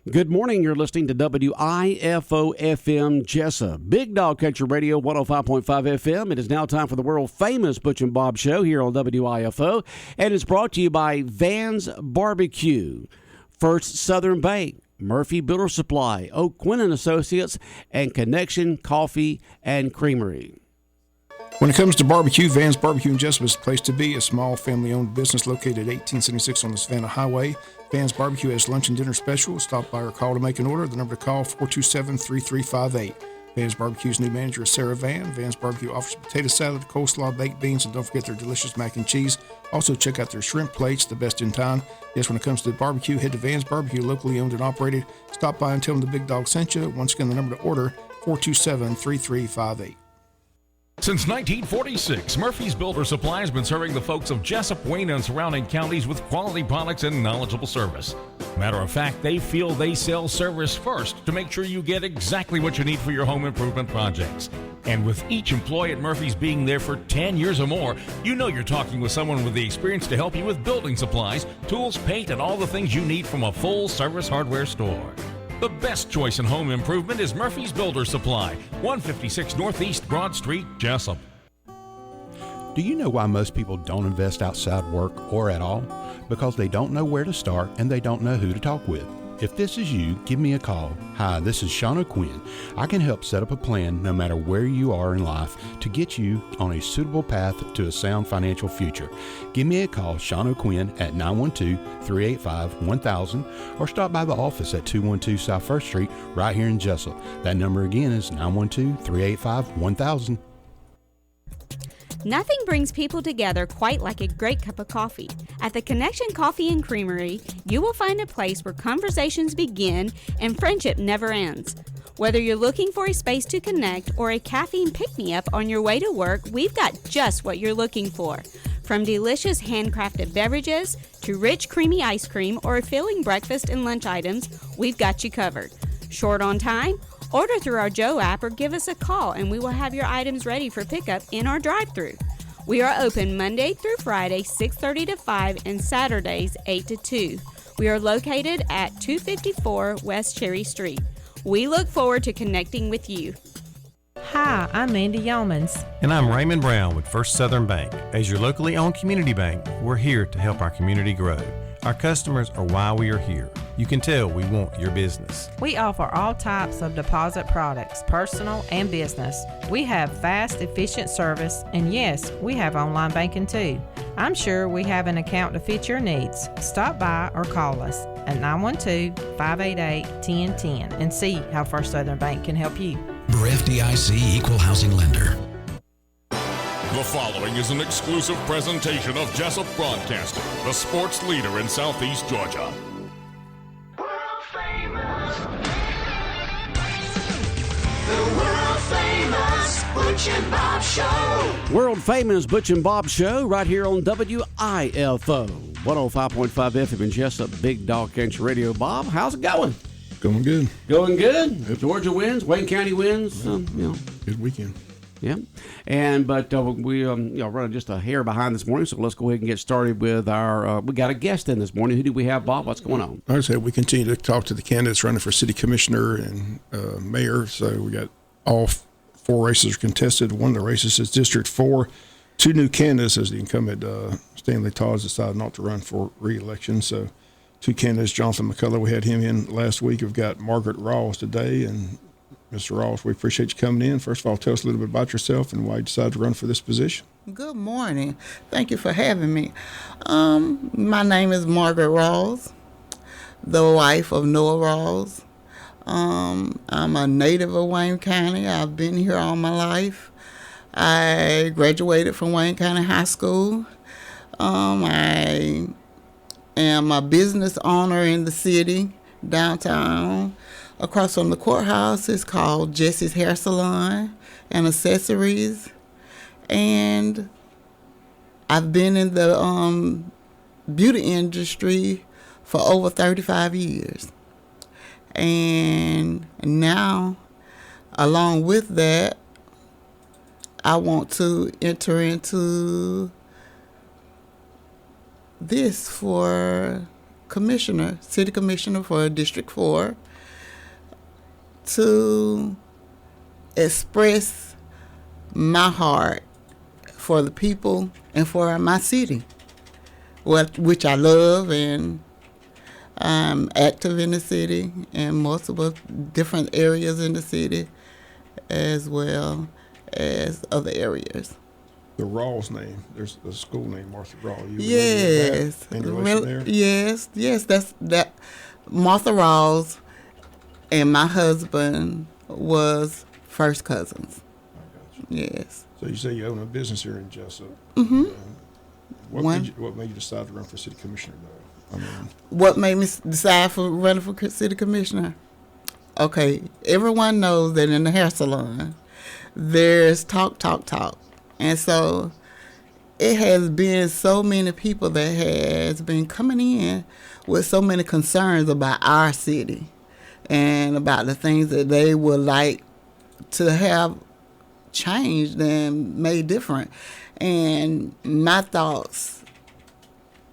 Good morning. You're listening to WIFO FM Jesup, Big Dog Country Radio 105.5 FM. It is now time for the world famous Butch and Bob Show here on WIFO, and it's brought to you by Van's Barbecue, First Southern Bank, Murphy Builder Supply, Oak Quinn and Associates, and Connection Coffee and Creamery. When it comes to barbecue, Van's Barbecue in Jesup is the place to be. A small family-owned business located at 1876 on the Savannah Highway. Van's Barbecue has lunch and dinner specials. Stop by or call to make an order. The number to call, 427-3358. Van's Barbecue's new manager is Sarah Van. Van's Barbecue offers potato salad, coleslaw, baked beans, and don't forget their delicious mac and cheese. Also, check out their shrimp plates, the best in town. Yes, when it comes to barbecue, head to Van's Barbecue, locally owned and operated. Stop by and tell them the Big Dog sent you. Once again, the number to order, 427-3358. Since 1946, Murphy's Builder Supply has been serving the folks of Jesup, Wayne, and surrounding counties with quality products and knowledgeable service. Matter of fact, they feel they sell service first to make sure you get exactly what you need for your home improvement projects. And with each employee at Murphy's being there for 10 years or more, you know you're talking with someone with the experience to help you with building supplies, tools, paint, and all the things you need from a full-service hardware store. The best choice in home improvement is Murphy's Builder Supply, 156 Northeast Broad Street, Jesup. Do you know why most people don't invest outside work or at all? Because they don't know where to start and they don't know who to talk with. If this is you, give me a call. Hi, this is Sean O'Quinn. I can help set up a plan no matter where you are in life to get you on a suitable path to a sound financial future. Give me a call, Sean O'Quinn, at 912-385-1000 or stop by the office at 212 South 1st Street right here in Jesup. That number again is 912-385-1000. Nothing brings people together quite like a great cup of coffee. At the Connection Coffee and Creamery, you will find a place where conversations begin and friendship never ends. Whether you're looking for a space to connect or a caffeine pick-me-up on your way to work, we've got just what you're looking for. From delicious handcrafted beverages to rich creamy ice cream or filling breakfast and lunch items, we've got you covered. Short on time? Order through our Joe app or give us a call and we will have your items ready for pickup in our drive-thru. We are open Monday through Friday, 6:30 to 5, and Saturdays, 8 to 2. We are located at 254 West Cherry Street. We look forward to connecting with you. Hi, I'm Mandy Yeomans. And I'm Raymond Brown with First Southern Bank. As your locally owned community bank, we're here to help our community grow. Our customers are why we are here. You can tell we want your business. We offer all types of deposit products, personal and business. We have fast, efficient service, and yes, we have online banking too. I'm sure we have an account to fit your needs. Stop by or call us at 912-588-1010 and see how First Southern Bank can help you. We're FDIC Equal Housing Lender. The following is an exclusive presentation of Jesup Broadcasting, the sports leader in Southeast Georgia. World famous. The world famous Butch and Bob Show. World famous Butch and Bob Show right here on WIFO 105.5 FM in Jesup, Big Dog Country Radio. Bob, how's it going? Going good. Going good. Yep. Georgia wins. Wayne County wins. Good weekend. Yeah, but we running just a hair behind this morning, so let's go ahead and get started with our. We got a guest in this morning. Who do we have, Bob? What's going on? Like I said, we continue to talk to the candidates running for city commissioner and mayor. So we got all four races are contested. One of the races is District 4. Two new candidates, as the incumbent Stanley Todd has decided not to run for re-election. So two candidates, Jonathan McCullough, we had him in last week. We've got Margaret Rawls today, and Mr. Rawls, we appreciate you coming in. First of all, tell us a little bit about yourself and why you decided to run for this position. Good morning. Thank you for having me. My name is Margaret Rawls, the wife of Noah Rawls. I'm a native of Wayne County. I've been here all my life. I graduated from Wayne County High School. I am a business owner in the city, downtown. Across from the courthouse is called Jesse's Hair Salon and Accessories. And I've been in the beauty industry for over 35 years. And now, along with that, I want to enter into this for city commissioner for District 4, to express my heart for the people and for my city, which I love, and I'm active in the city and multiple different areas in the city, as well as other areas. The Rawls name, there's a school named Martha Rawls. Yes. Any relation there? Yes, that's that. Martha Rawls and my husband was first cousins. I got you. Yes. So you say you own a business here in Jesup. Mm-hmm. What made you decide to run for city commissioner, though? What made me decide for running for city commissioner? Okay, everyone knows that in the hair salon, there's talk. And so it has been so many people that has been coming in with so many concerns about our city and about the things that they would like to have changed and made different. And my thoughts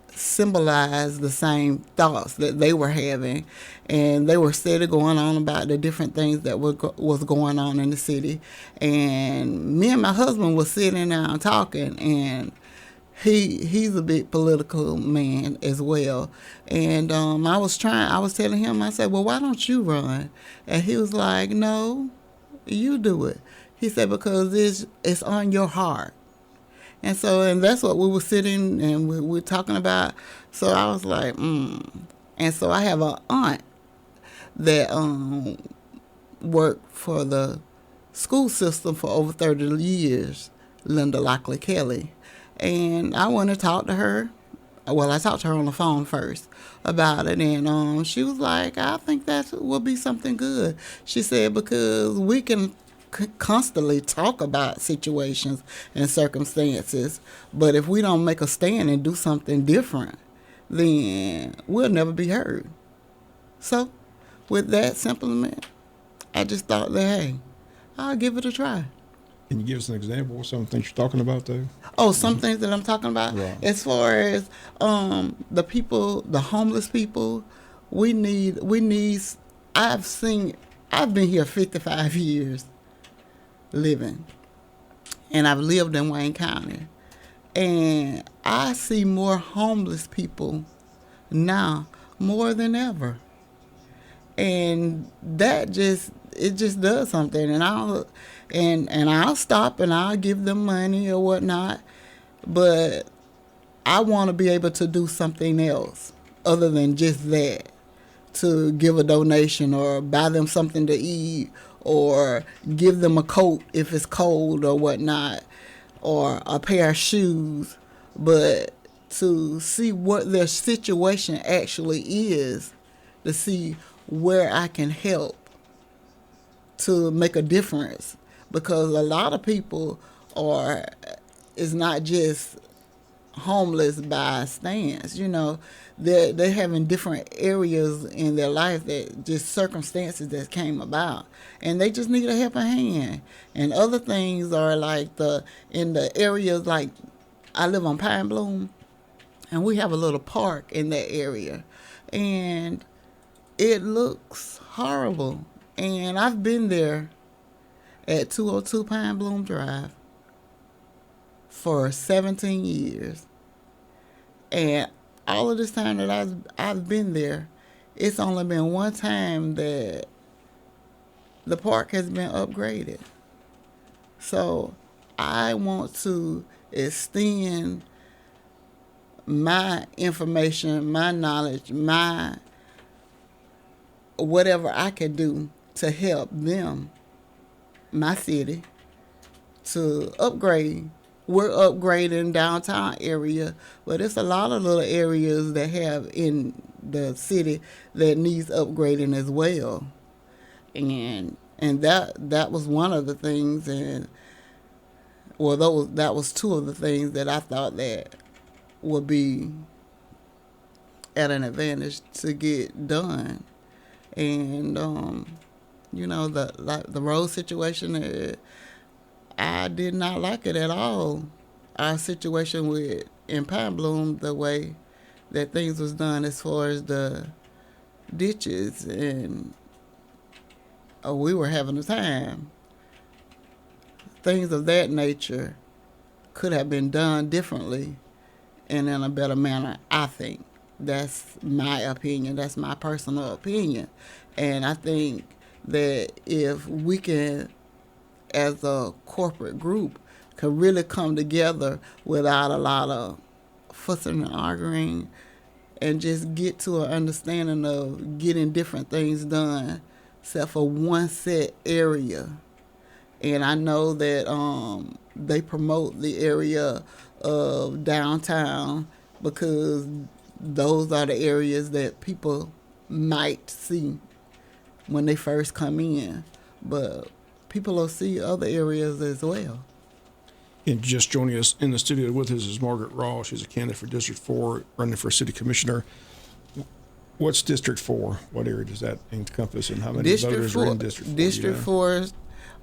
symbolize the same thoughts that they were having, and they were steady going on about the different things that was going on in the city. And me and my husband was sitting down talking, and he's a big political man as well. And I was telling him, I said, well, why don't you run? And he was like, no, you do it. He said, because it's on your heart. And that's what we were sitting and we were talking about. So I was like, And so I have an aunt that worked for the school system for over 30 years, Linda Lockley Kelly. And I went to talk to her. Well, I talked to her on the phone first about it, and she was like, I think that will be something good. She said, because we can constantly talk about situations and circumstances, but if we don't make a stand and do something different, then we'll never be heard. So with that sentiment, I just thought that, hey, I'll give it a try. Can you give us an example of some things you're talking about, though? Oh, some things that I'm talking about? Right. As far as the people, the homeless people, we need, I've been here 55 years living, and I've lived in Wayne County, and I see more homeless people now more than ever, and that just does something. And I'll stop and I'll give them money or whatnot, but I want to be able to do something else other than just that, to give a donation or buy them something to eat or give them a coat if it's cold or whatnot, or a pair of shoes, but to see what their situation actually is, to see where I can help to make a difference. Because a lot of people is not just homeless by stance, they're having different areas in their life that just circumstances that came about, and they just need a helping hand. And other things are like in the areas, like I live on Pine Bloom, and we have a little park in that area, and it looks horrible. And I've been there at 202 Pine Bloom Drive for 17 years, and all of this time that I've been there, it's only been one time that the park has been upgraded. So I want to extend my information, my knowledge, my whatever I can do to help them, my city, to upgrade. We're upgrading downtown area, but it's a lot of little areas that have in the city that needs upgrading as well. And that was one of the things, and that was two of the things that I thought that would be at an advantage to get done. And the road situation, I did not like it at all. Our situation in Pine Bloom, the way that things was done as far as the ditches, and we were having a time. Things of that nature could have been done differently and in a better manner, I think. That's my opinion. That's my personal opinion. And I think that if we can, as a corporate group, can really come together without a lot of fussing and arguing and just get to an understanding of getting different things done, except for one set area. And I know that they promote the area of downtown because those are the areas that people might see when they first come in. But people will see other areas as well. And just joining us in the studio with us is Margaret Rawls. She's a candidate for District 4, running for city commissioner. What's District 4? What area does that encompass, and how many voters are in District 4? District 4,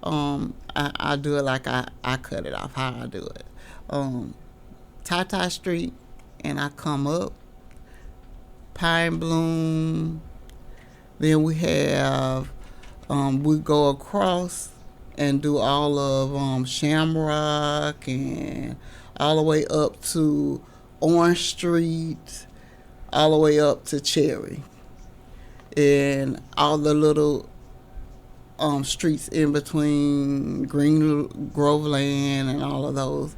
I do it like I cut it off, how I do it. Tata Street, and I come up, Pine Bloom, then we have, we go across and do all of Shamrock and all the way up to Orange Street, all the way up to Cherry, and all the little streets in between Green Groveland and all of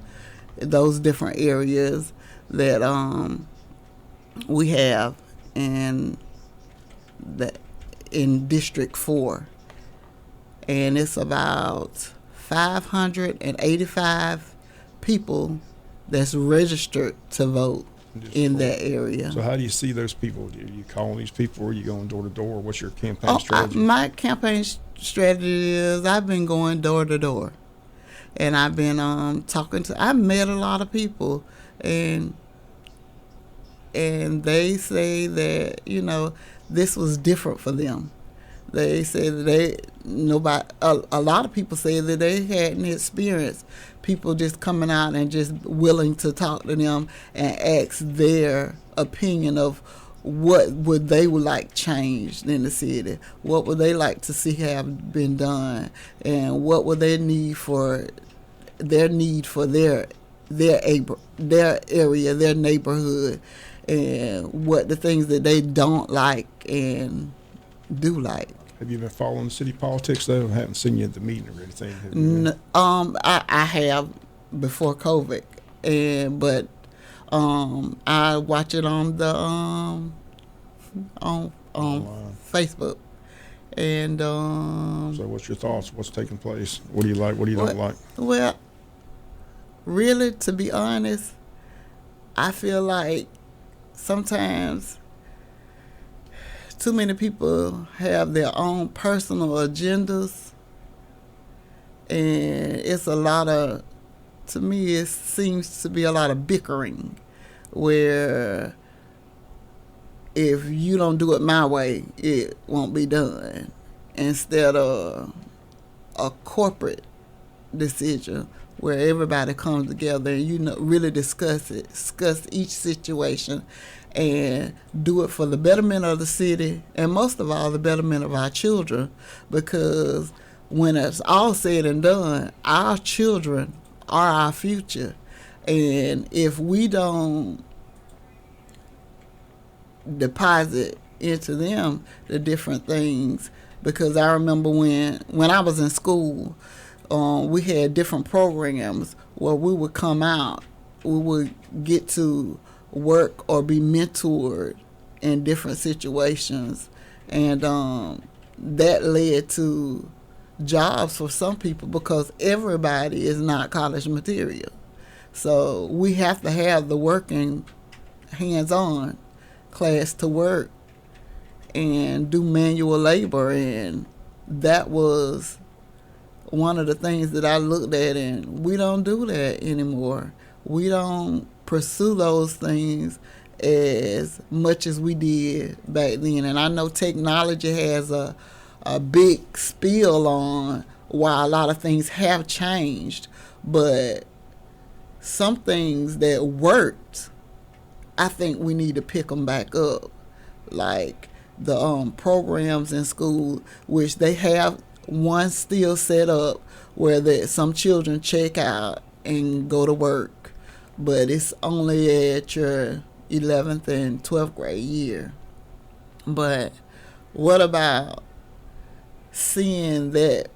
those different areas that we have in District 4. And it's about 585 people that's registered to vote in that area. So how do you see those people? Do you call these people, or are you going door to door? What's your campaign strategy? My campaign strategy is I've been going door to door, and I've been I've met a lot of people, and they say that this was different for them. They say that a lot of people say that they hadn't experienced people just coming out and just willing to talk to them and ask their opinion of what would they would like changed in the city, what would they like to see have been done, and what would they need for their area, their neighborhood, and what the things that they don't like and do like. Have you been following city politics though? I haven't seen you at the meeting or anything. I have before COVID, but I watch it on the on Facebook. And so, what's your thoughts? What's taking place? What do you like? What do you don't like? Well, really, to be honest, I feel like sometimes too many people have their own personal agendas, and it's a lot of, to me, it seems to be a lot of bickering, where if you don't do it my way, it won't be done, instead of a corporate decision where everybody comes together and really discuss each situation and do it for the betterment of the city, and most of all the betterment of our children, because when it's all said and done, our children are our future, and if we don't deposit into them the different things, because I remember when I was in school, we had different programs where we would come out, we would get to work or be mentored in different situations, and that led to jobs for some people, because everybody is not college material. So we have to have the working hands-on class to work and do manual labor, and that was one of the things that I looked at, and we don't do that anymore. We don't pursue those things as much as we did back then. And I know technology has a big spill on why a lot of things have changed, but some things that worked I think we need to pick them back up, like the programs in school, which they have one still set up where some children check out and go to work, but it's only at your 11th and 12th grade year. But what about seeing that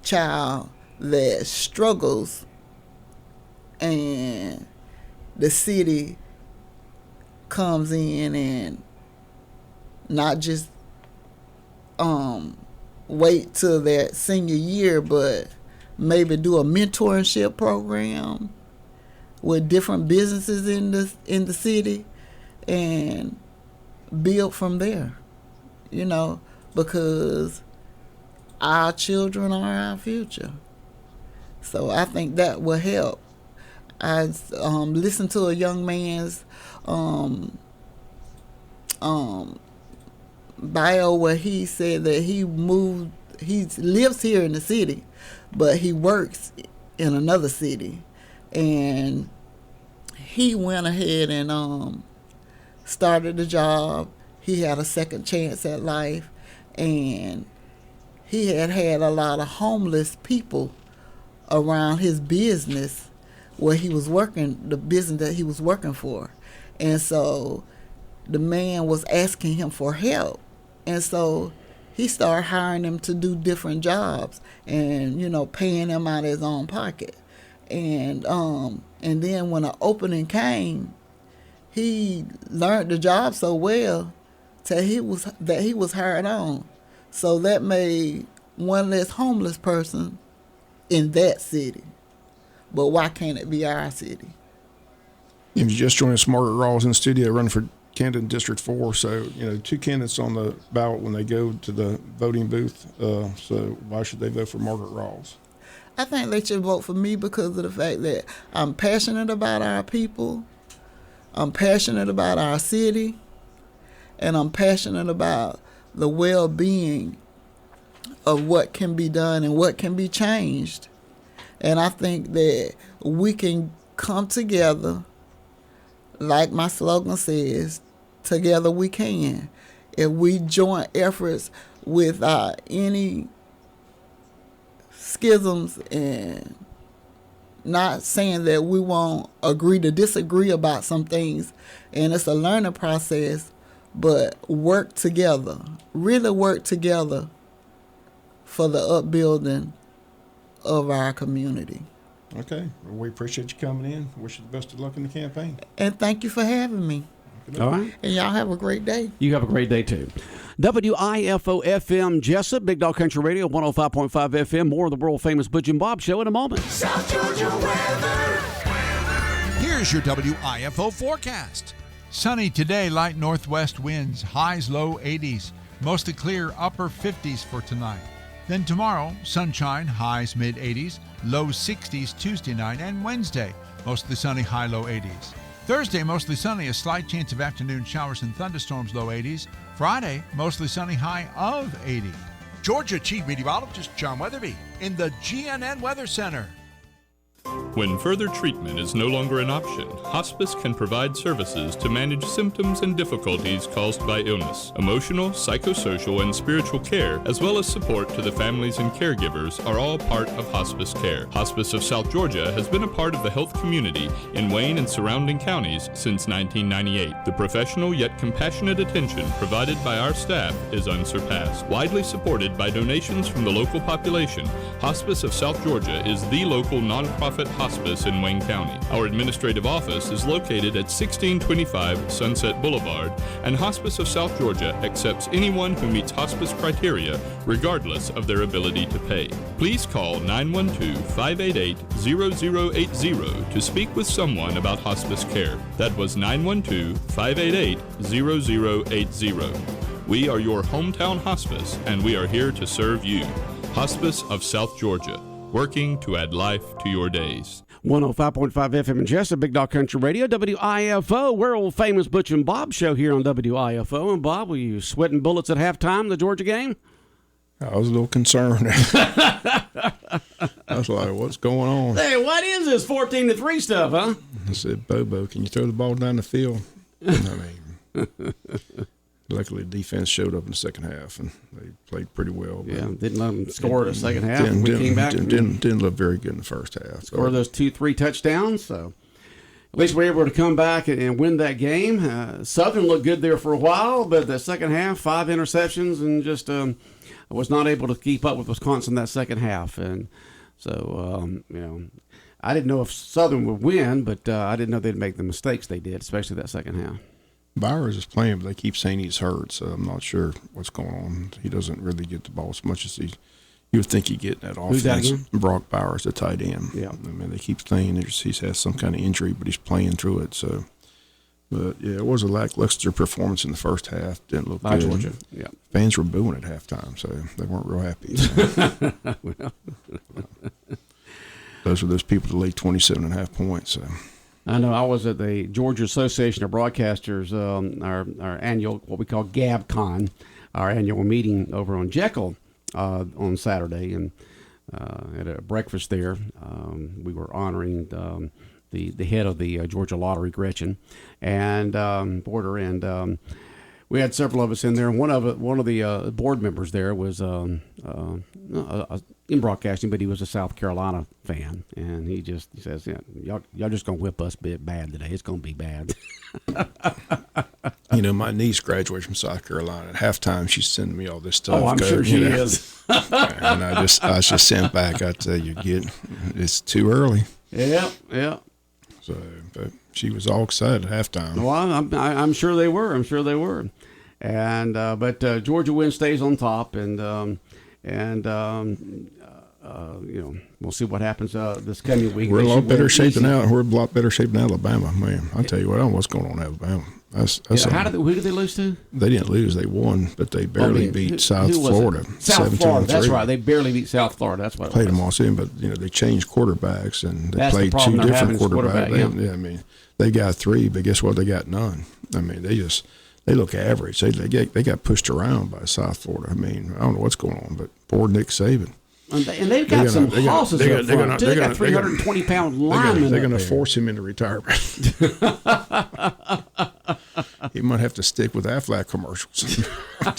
child that struggles and the city comes in and not just wait till their senior year, but maybe do a mentorship program with different businesses in the city and build from there, because our children are our future. So I think that will help. I listened to a young man's bio where he said that he lives here in the city, but he works in another city, and he went ahead and started a job. He had a second chance at life, and he had a lot of homeless people around his business where he was working, the business that he was working for. And so the man was asking him for help. And so he started hiring him to do different jobs and, paying him out of his own pocket. And then when an opening came, he learned the job so well that he was hired on. So that made one less homeless person in that city. But why can't it be our city? If you just joined us, Margaret Rawls in the studio running for candidate in District 4. So, two candidates on the ballot when they go to the voting booth. So why should they vote for Margaret Rawls? I think they should vote for me because of the fact that I'm passionate about our people, I'm passionate about our city, and I'm passionate about the well-being of what can be done and what can be changed. And I think that we can come together, like my slogan says, together we can. If we join efforts without any schisms and not saying that we won't agree to disagree about some things, and it's a learning process, but work together, really work together for the upbuilding of our community. Okay. Well, we appreciate you coming in. Wish you the best of luck in the campaign. And thank you for having me. All right. And y'all have a great day. You have a great day, too. WIFO FM Jesup, Big Dog Country Radio, 105.5 FM. More of the world-famous Butch and Bob Show in a moment. South Georgia weather. Here's your WIFO forecast. Sunny today, light northwest winds, highs low 80s. Mostly clear, upper 50s for tonight. Then tomorrow, sunshine, highs mid-80s, low 60s Tuesday night and Wednesday. Mostly sunny, high low 80s. Thursday, mostly sunny, a slight chance of afternoon showers and thunderstorms, low 80s. Friday, mostly sunny, high of 80. Georgia Chief Meteorologist John Weatherby in the GNN Weather Center. When further treatment is no longer an option, hospice can provide services to manage symptoms and difficulties caused by illness. Emotional, psychosocial, and spiritual care, as well as support to the families and caregivers, are all part of hospice care. Hospice of South Georgia has been a part of the health community in Wayne and surrounding counties since 1998. The professional yet compassionate attention provided by our staff is unsurpassed. Widely supported by donations from the local population, Hospice of South Georgia is the local nonprofit hospice in Wayne County. Our administrative office is located at 1625 Sunset Boulevard, and Hospice of South Georgia accepts anyone who meets hospice criteria, regardless of their ability to pay. Please call 912-588-0080 to speak with someone about hospice care. That was 912-588-0080. We are your hometown hospice, and we are here to serve you. Hospice of South Georgia, working to add life to your days. 105.5 FM in Jesup, Big Dog Country Radio, WIFO, world famous Butch and Bob Show here on WIFO. And Bob, were you sweating bullets at halftime of the Georgia game? I was a little concerned. I was like, what's going on? Hey, what is this 14-3 stuff, huh? I said, Bobo, can you throw the ball down the field? I mean, luckily the defense showed up in the second half and they played pretty well. Yeah, didn't let them score in the second half. We came back. Didn't look very good in the first half. Scored those 2-3 touchdowns. So at least we were able to come back and win that game. Southern looked good there for a while, but the second half, 5 interceptions and just was not able to keep up with Wisconsin that second half. And so, I didn't know if Southern would win, but I didn't know they'd make the mistakes they did, especially that second half. Bowers is playing, but they keep saying he's hurt, so I'm not sure what's going on. He doesn't really get the ball as much as you would think he'd get in that offense. Who's that again? Brock Bowers, the tight end. Yeah. I mean, they keep saying he has some kind of injury, but he's playing through it. So, but yeah, it was a lackluster performance in the first half. Didn't look By good. Georgia. Yeah. Fans were booing at halftime, so they weren't real happy. So. Well. Those were those people that laid 27.5 points. So. I know. I was at the Georgia Association of Broadcasters, our annual, what we call GABCon, our annual meeting over on Jekyll on Saturday, and at a breakfast there, we were honoring the head of the Georgia Lottery, Gretchen, and Border, and we had several of us in there. And one of the board members there was in broadcasting, but he was a South Carolina fan, and he says, "Yeah, y'all just gonna whip us bad today. It's gonna be bad." My niece graduated from South Carolina. At halftime, she's sending me all this stuff. Oh, I'm sure she is. And I just sent back. I tell you, it's too early. Yeah. So, but she was all excited at halftime. Well, I'm sure they were. And but Georgia win stays on top, and we'll see what happens this coming week. We're a lot better shape than Alabama, man. I'll tell you what, I don't know what's going on in Alabama. Who did they lose to? They didn't lose. They won, but they barely beat South Florida. South Florida, that's right. They barely beat South Florida. That's what played them all season, but they changed quarterbacks and they that's played the two different quarterbacks. I mean, they got 3, but guess what? They got none. I mean, they look average. They got pushed around by South Florida. I mean, I don't know what's going on, but poor Nick Saban. And they've got some hosses up front, too. They got 320-pound linemen. They're going to force him into retirement. He might have to stick with Aflac commercials.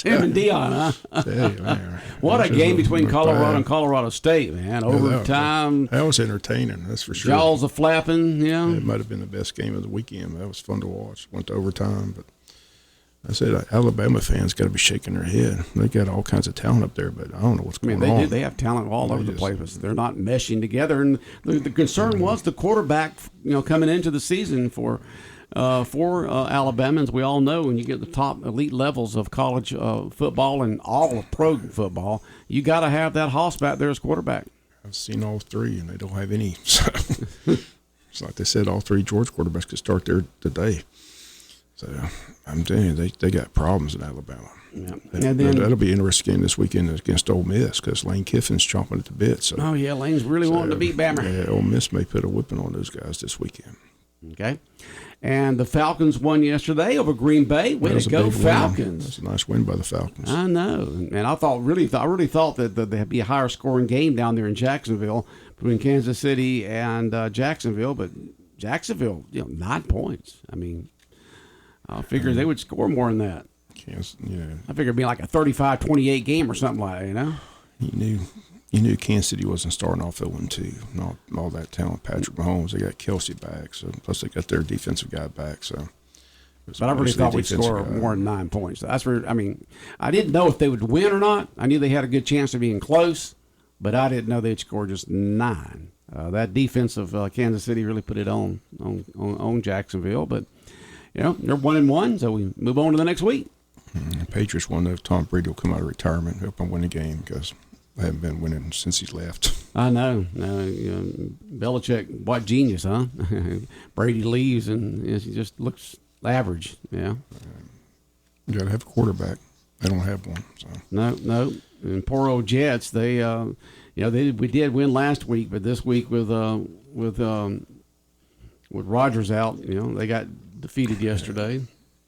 Him and Dion, huh? Man, what a game between Colorado and Colorado State, man. Overtime. That was entertaining, that's for sure. Jaws a-flapping, yeah. It might have been the best game of the weekend. That was fun to watch. Went to overtime, but I said Alabama fans got to be shaking their head. They got all kinds of talent up there, but I don't know what's going on. They have talent all over the place. They're not meshing together. And the concern was the quarterback, coming into the season for Alabamans. We all know when you get the top elite levels of college football and all of pro football, you got to have that hoss back there as quarterback. I've seen all 3, and they don't have any. So it's like they said, all 3 Georgia quarterbacks could start there today. So I'm telling you, they got problems in Alabama. Yeah. That'll be an interesting game this weekend against Ole Miss because Lane Kiffin's chomping at the bit. So Lane's really wanting to beat Bama. Yeah, Ole Miss may put a whipping on those guys this weekend. Okay. And the Falcons won yesterday over Green Bay. Way to go, Falcons! That's a nice win by the Falcons. I know, and I really thought that there'd be a higher scoring game down there in Jacksonville between Kansas City and Jacksonville, but Jacksonville, 9 points. I mean, I figured they would score more than that. I figured it'd be like a 35-28 game or something like that. You knew Kansas City wasn't starting off 0-2. Not all that talent. Patrick Mahomes, they got Kelsey back, so plus they got their defensive guy back. So, but I really thought we'd score more than 9 points. That's where I didn't know if they would win or not. I knew they had a good chance of being close, but I didn't know they'd score just 9. That defense of Kansas City really put it on Jacksonville, but they're 1-1, so we move on to the next week. Patriots won. Tom Brady will come out of retirement, help them win the game because they haven't been winning since he's left. I know. Belichick, what genius, huh? Brady leaves and he just looks average. Yeah. You got to have a quarterback. They don't have one. So. No. And poor old Jets. We did win last week, but this week with Rodgers out, they got defeated yesterday.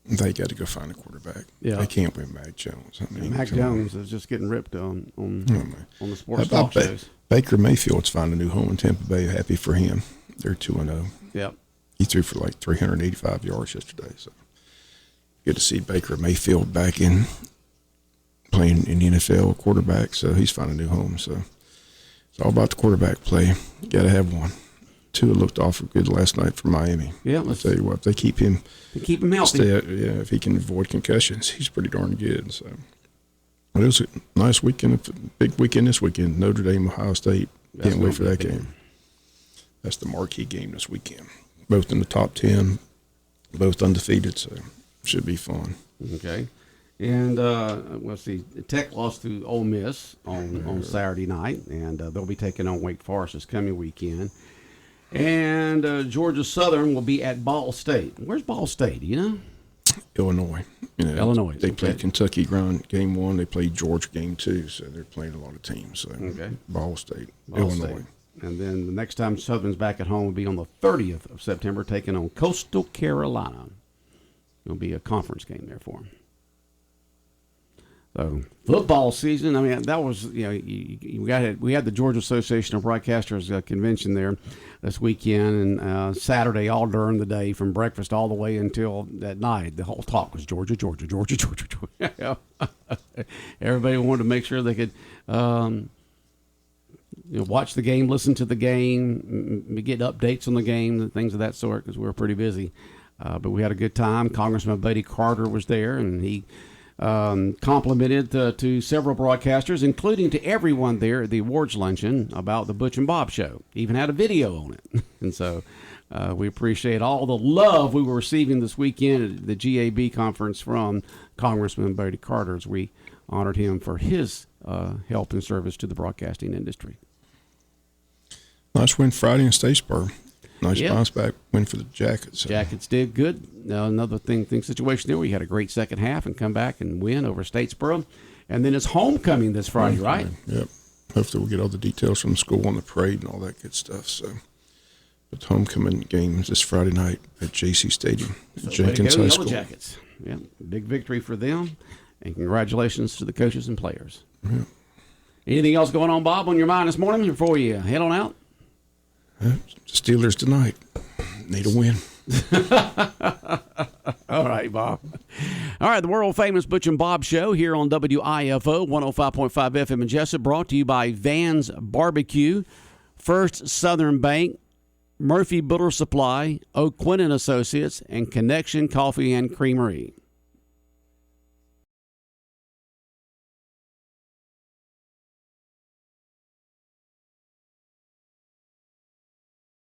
They got to go find a quarterback. Yeah. They can't win Mac Jones. Mac Jones is just getting ripped on the sports talk shows. Baker Mayfield's found a new home in Tampa Bay. Happy for him. They're 2-0. Yep. He threw for like 385 yards yesterday. So Good to see Baker Mayfield back in playing in the NFL quarterback, so he's found a new home. So it's all about the quarterback play. You got to have one. Tua looked awful good last night for Miami. Yeah, I'll tell you what, if they keep him healthy. If he can avoid concussions, he's pretty darn good. So, but it was a nice weekend, a big weekend this weekend. Notre Dame, Ohio State. Can't wait for that game. That's the marquee game this weekend. Both in the top 10, both undefeated, so should be fun. Okay. And let's see, Tech lost to Ole Miss on Saturday night, and they'll be taking on Wake Forest this coming weekend. And Georgia Southern will be at Ball State. Where's Ball State? Do you know? Illinois. Illinois. They played Kentucky game 1. They played Georgia game 2, so they're playing a lot of teams. So Ball State, Illinois. State. And then the next time Southern's back at home will be on the 30th of September, taking on Coastal Carolina. It'll be a conference game there for them. So football season. I mean, that was we had the Georgia Association of Broadcasters convention there this weekend, and Saturday all during the day from breakfast all the way until that night. The whole talk was Georgia, Georgia, Georgia, Georgia, Georgia. Everybody wanted to make sure they could watch the game, listen to the game, get updates on the game, and things of that sort, because we were pretty busy. But we had a good time. Congressman Buddy Carter was there, and he complimented to several broadcasters, including to everyone there at the awards luncheon, about the Butch and Bob show. Even had a video on it. And so we appreciate all the love we were receiving this weekend at the GAB conference from Congressman Buddy Carter, as we honored him for his help and service to the broadcasting industry. Nice win Friday in Statesboro. Nice bounce back win for the Jackets. Jackets did good. Another situation there. We had a great second half and come back and win over Statesboro. And then it's homecoming this Friday, right? Yep. Hopefully we'll get all the details from the school on the parade and all that good stuff. So, but homecoming games this Friday night at JC Stadium, so Jenkins High School. Yellow Jackets. Yeah, big victory for them. And congratulations to the coaches and players. Yeah. Anything else going on, Bob, on your mind this morning before you head on out? Steelers tonight. Need a win. All right, Bob. All right, the world-famous Butch and Bob Show here on WIFO 105.5 FM in Jesup, brought to you by Van's Barbecue, First Southern Bank, Murphy Builder Supply, O'Quinn & Associates, and Connection Coffee and Creamery.